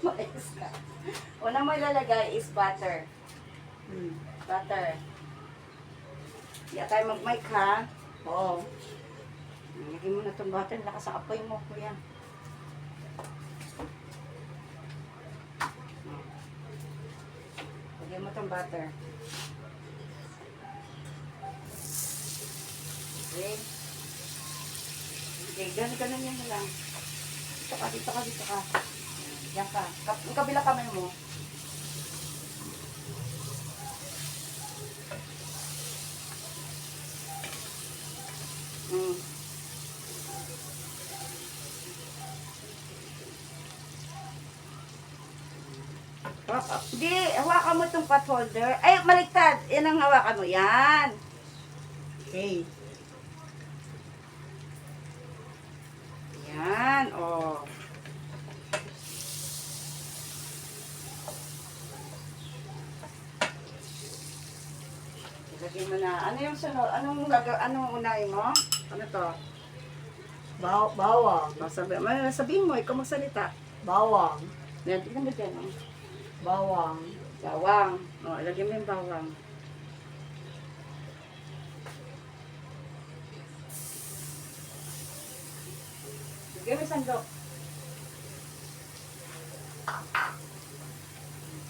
Mais na. Una mo ilalagay is butter. Butter. Hindi tayo mag-mic ha. Oo. Lagyan mo na itong butter. Lakas ang apoy mo, kuya. Lagyan mo itong butter. Okay. Okay, ganun yan lang. Dito ka. Diyan ka. Yung kabila kamay mo. Hindi, hawakan mo itong pot holder. Ay, maligtad. Yan ang hawakan mo. Yan. Okay. Yan, oh. Ilagay mo na. Ano yung sunod? Anong unahin mo? Ano to? Bawang. Sabihin mo, ikaw magsalita. Bawang. Yan, tignan mo dyan, oh. Bawang. Bawang. O, ilagay mo yung bawang. Ilagay mo yung sandok.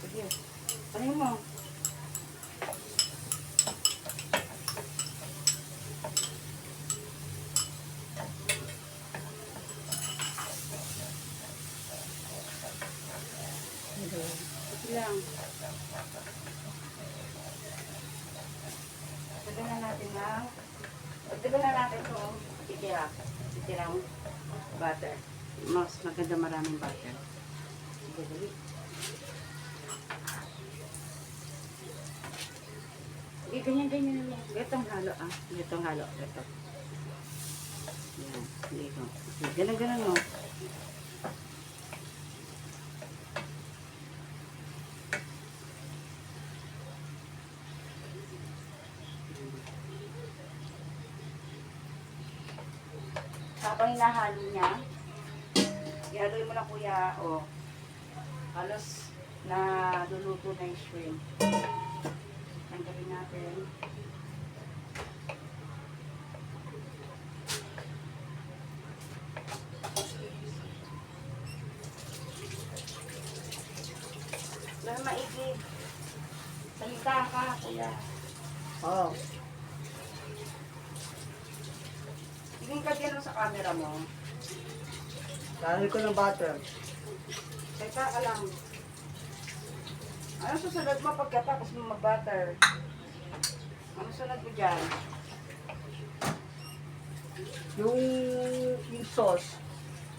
Sige. Ano mo? Lang. Dagdagan natin itong titirang butter. Mas maganda maraming butter. Sige, dali. Sige, ganyan lang. Gatong halo, ah. Gatong halo. Gato. Yan. Dito. Ganun mo. Habang hinahalo niya, ihaloy mo na kuya, o, halos na luluto na yung shrimp. Tanggalin natin. Wala maigi. Salita ka, kuya. Oo. Tingin ka dyan sa camera mo. Lalagyan ko ng butter. Teka ka lang. Ano susunod mo pagkatapos mo mag-butter? Ano sunod mo dyan? Yung sauce.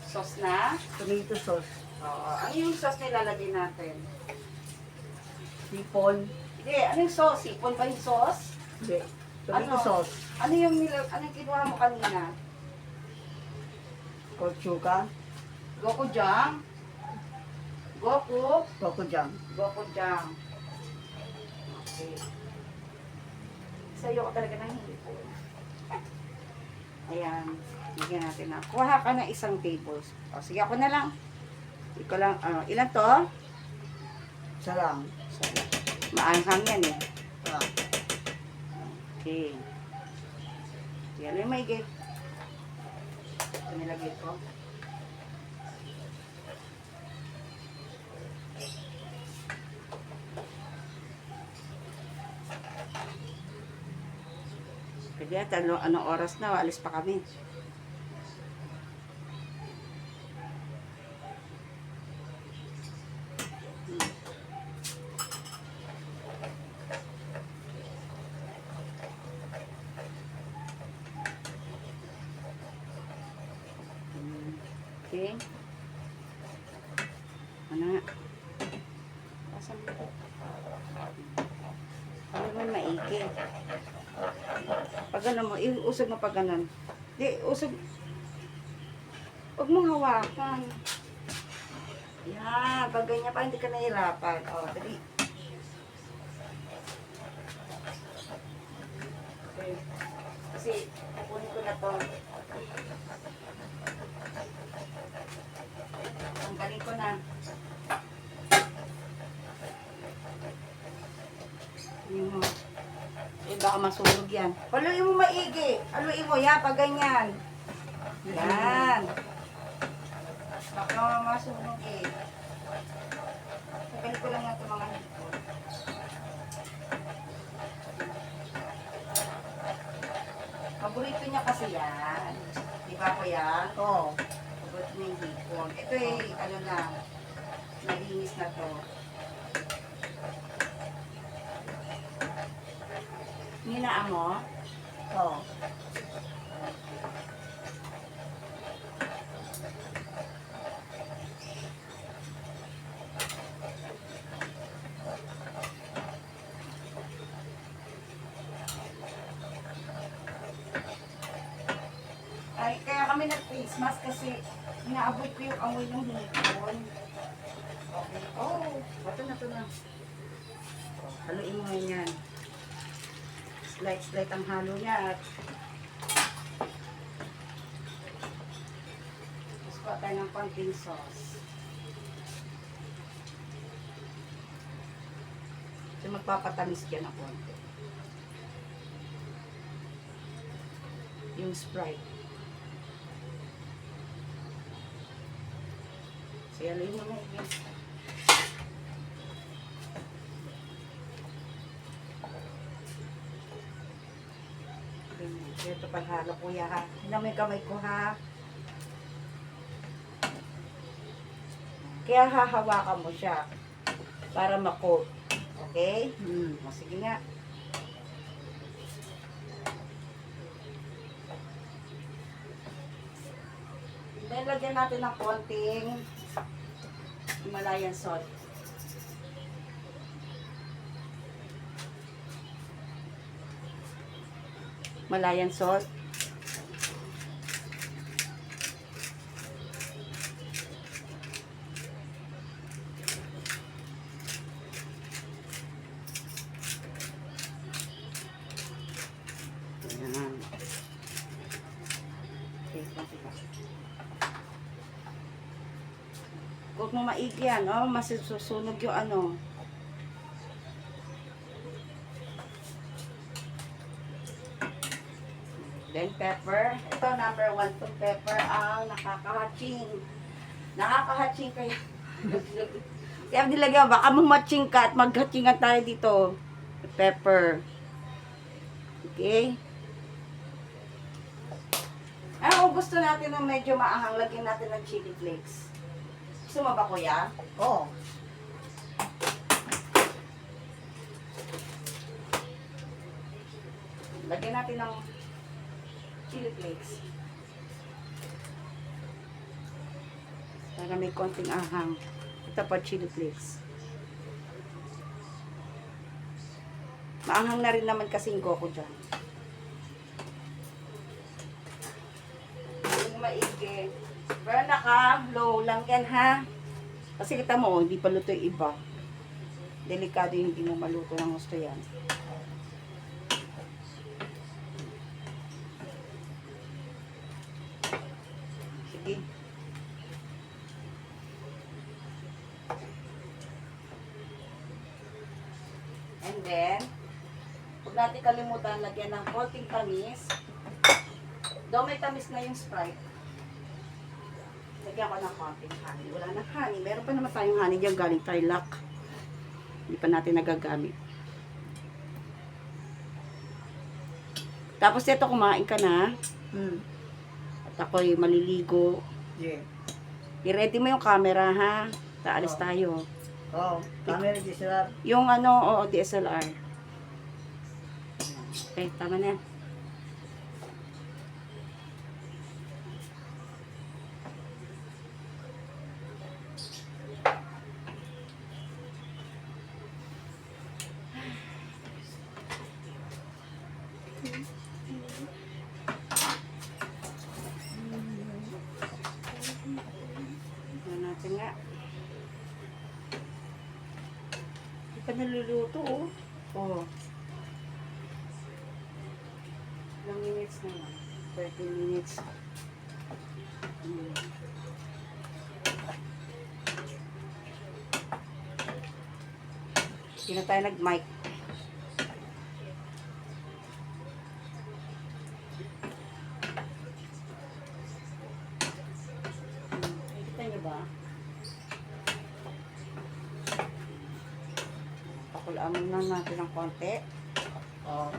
Sauce na? Tomato sauce. Oo. Ano yung sauce na ilalagay natin? Sipon. Hindi, ano yung sauce? Sipon ba yung sauce? Hindi. Tomato sauce. Ano yung kinuha mo kanina? Kotsuka. Gochujang? Gochujang. Gochujang. Okay. Sa'yo ko talaga ng hipon. Ayan. Bigyan natin na. Kuha ka na 1 tablespoon. O, sige, ako na lang. Ikaw lang. Ilan to? Isa lang. So, maanghang yan eh. Ah. Okay. Yan yung maigit. Ito nilagay ko. Pwede at anong oras na? Alis pa kami. Okay. Ano nga? Asan mo ito? Ano naman maigi? Pag ano mo, usog mo pag ganon. Di, usog. Huwag mong hawakan. Yan, pag ganyan pa, hindi ka nahirapan. O, dali. Okay. Kasi, kukunin ko na to. Tanggalin ko na. baka masunog yan. Paluin mo maigi. Paluin mo, ya, pag ganyan. Yan. Baka masunog eh. Tagal ko lang na ito mga hipon. Paborito niya kasi yan. Di ba po yan? Oo. Paborito niya yung hipon. Ito eh, ano na, nalinis na to. Ninaan mo? Oo. Ay, kaya kami nag-face mask kasi inaabot ko yung amoy ng hipon. Okay. Oh, ito na. Oh, haluin mo ngayon yan. Slight ang halo niya at mas pa tayo ng konting sauce. So magpapatamis dyan ng konti. Yung Sprite. So haluin mo ngayon. Ito paghalo kuya ha. Hinamay kamay ko ha. Kaya hahawakan mo siya para ma-coat. Okay? O, sige nga. Then lagyan natin ng konting Himalayan salt. Himalayan salt. Ayan. Okay, huwag mo maigi yan, oh. Masusunog yung ano. Then pepper. Ito, number 1 tong pepper ang nakakahatching. Nakakahatching kaya. Kaya nilagyan, baka mag-matching ka at mag-hatchingan tayo dito. Pepper. Okay? Kung gusto natin ng medyo maanghang, lagyan natin ng chili flakes. Gusto mo ba, kuya? Oo. Lagyan natin ng chili flakes. Para may konting ahang. Ito pa chili flakes. Maanghang na rin naman kasing ko dyan. Hindi maigi. Pero naka-low lang yan ha. Kasi kita mo, hindi pa luto yung iba. Delikado yung hindi mo maluto ng gusto yan. Sige. And then, huwag natin kalimutan lagyan ng konting tamis. Daw may tamis na yung Sprite. Lagyan ko ng konting honey. Wala na honey. Meron pa naman tayong honey dyan galing Tarlac. Hindi pa natin nagagamit. Tapos ito, kumain ka na. At ako'y maliligo. Yeah. I-ready mo yung camera ha. Taalis tayo. Oo. Camera DSLR. Yung ano, oo, DSLR. Okay, tama na yan. Tignan natin nga. Hindi pa naluluto, oh. Oh. Ilang minutes na yan? 30 minutes. Hindi na tayo nag-mic. Pakulaan muna natin ng konti. Oo.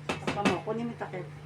Tapos mo, kunin mo yung takip.